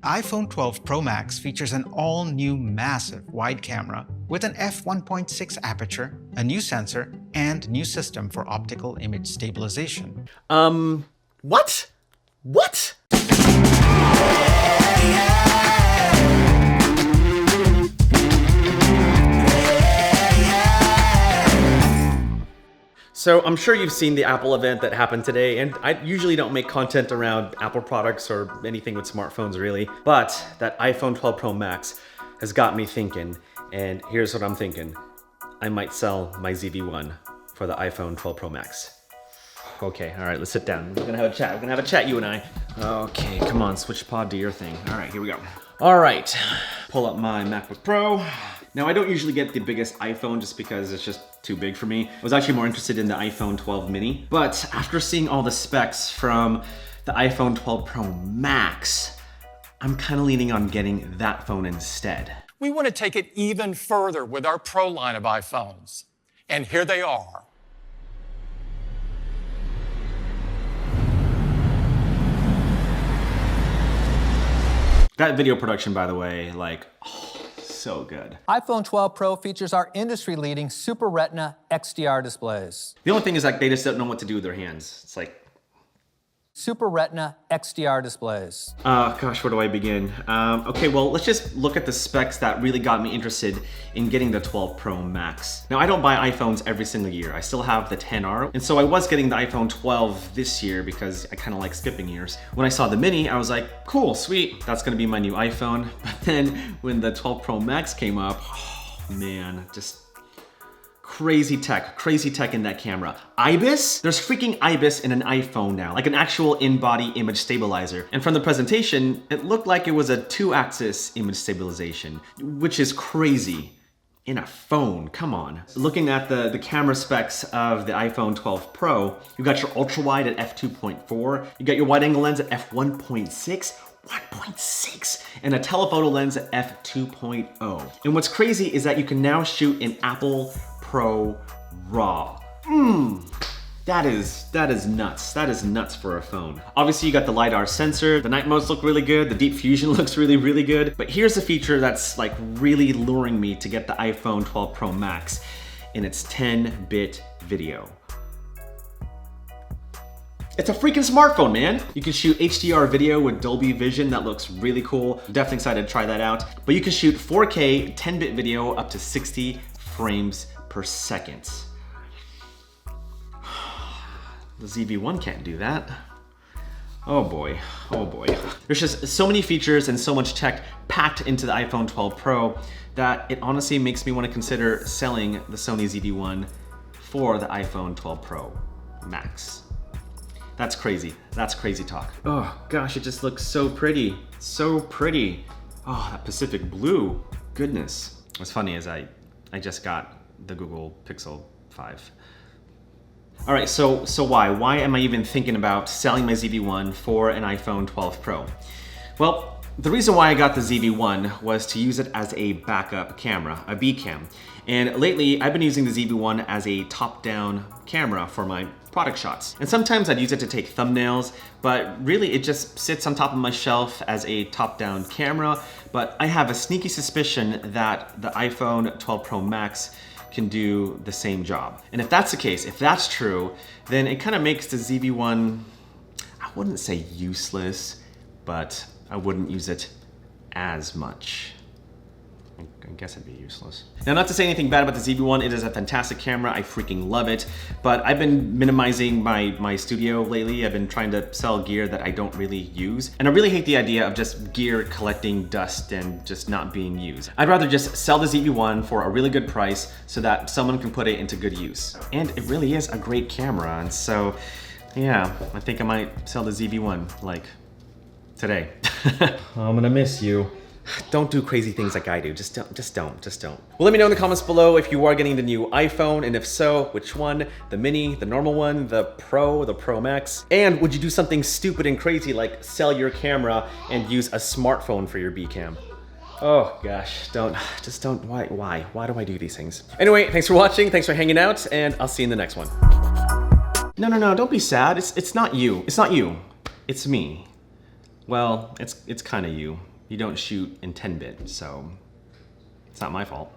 iPhone 12 Pro Max features an all-new massive wide camera with an f1.6 aperture, a new sensor, and new system for optical image stabilization. What? What? So I'm sure you've seen the Apple event that happened today, and I usually don't make content around Apple products or anything with smartphones really, but that iPhone 12 Pro Max has got me thinking, and here's what I'm thinking. I might sell my ZV-1 for the iPhone 12 Pro Max. Okay, all right, let's sit down. We're gonna have a chat. We're gonna have a chat, you and I. Okay, come on, switch pod to your thing. All right, here we go. All right, pull up my MacBook Pro. Now, I don't usually get the biggest iPhone just because it's just too big for me. I was actually more interested in the iPhone 12 mini, but after seeing all the specs from the iPhone 12 Pro Max, I'm kind of leaning on getting that phone instead. We want to take it even further with our Pro line of iPhones. And here they are. That video production, by the way, like, oh, so good. iPhone 12 Pro features our industry-leading Super Retina XDR displays. The only thing is like they just don't know what to do with their hands. It's like, Super Retina XDR displays. Gosh, where do I begin? Okay, well, let's just look at the specs that really got me interested in getting the 12 Pro Max. Now, I don't buy iPhones every single year. I still have the XR, and so I was getting the iPhone 12 this year because I kind of like skipping years. When I saw the mini, I was like, cool, sweet, that's gonna be my new iPhone. But then when the 12 Pro Max came up, oh man, just crazy tech in that camera. IBIS? There's freaking IBIS in an iPhone now, like an actual in-body image stabilizer. And from the presentation, it looked like it was a 2-axis image stabilization, which is crazy in a phone, come on. Looking at the camera specs of the iPhone 12 Pro, you got your ultra wide at f2.4, you got your wide angle lens at f1.6, 1.6, and a telephoto lens at f2.0. And what's crazy is that you can now shoot in Apple Pro RAW. That is nuts. That is nuts for a phone. Obviously, you got the LiDAR sensor. The night modes look really good. The deep fusion looks really, really good. But here's a feature that's like really luring me to get the iPhone 12 Pro Max in its 10-bit video. It's a freaking smartphone, man. You can shoot HDR video with Dolby Vision. That looks really cool. Definitely excited to try that out. But you can shoot 4K 10-bit video up to 60 frames per second. The ZV-1 can't do that. Oh boy, oh boy. There's just so many features and so much tech packed into the iPhone 12 Pro that it honestly makes me want to consider selling the Sony ZV-1 for the iPhone 12 Pro Max. That's crazy talk. Oh gosh, it just looks so pretty, so pretty. Oh, that Pacific blue, goodness. What's funny is I just got the Google Pixel 5. All right, so why? Why am I even thinking about selling my ZV-1 for an iPhone 12 Pro? Well, the reason why I got the ZV-1 was to use it as a backup camera, a B cam. And lately, I've been using the ZV-1 as a top-down camera for my product shots. And sometimes I'd use it to take thumbnails, but really it just sits on top of my shelf as a top-down camera. But I have a sneaky suspicion that the iPhone 12 Pro Max can do the same job. And if that's the case, if that's true, then it kind of makes the ZV-1, I wouldn't say useless, but I wouldn't use it as much. I guess it'd be useless. Now, not to say anything bad about the ZV-1, it is a fantastic camera, I freaking love it, but I've been minimizing my studio lately. I've been trying to sell gear that I don't really use, and I really hate the idea of just gear collecting dust and just not being used. I'd rather just sell the ZV-1 for a really good price so that someone can put it into good use. And it really is a great camera, and so, yeah, I think I might sell the ZV-1, like, today. I'm gonna miss you. Don't do crazy things like I do. Just don't. Well, let me know in the comments below if you are getting the new iPhone, and if so, which one? The mini, the normal one, the Pro, the Pro Max? And would you do something stupid and crazy like sell your camera and use a smartphone for your B cam? Oh gosh, don't. Why do I do these things? Anyway, thanks for watching, thanks for hanging out, and I'll see you in the next one. No, don't be sad. It's not you. It's not you. It's me. Well, it's kind of you. you don't shoot in 10-bit, so it's not my fault.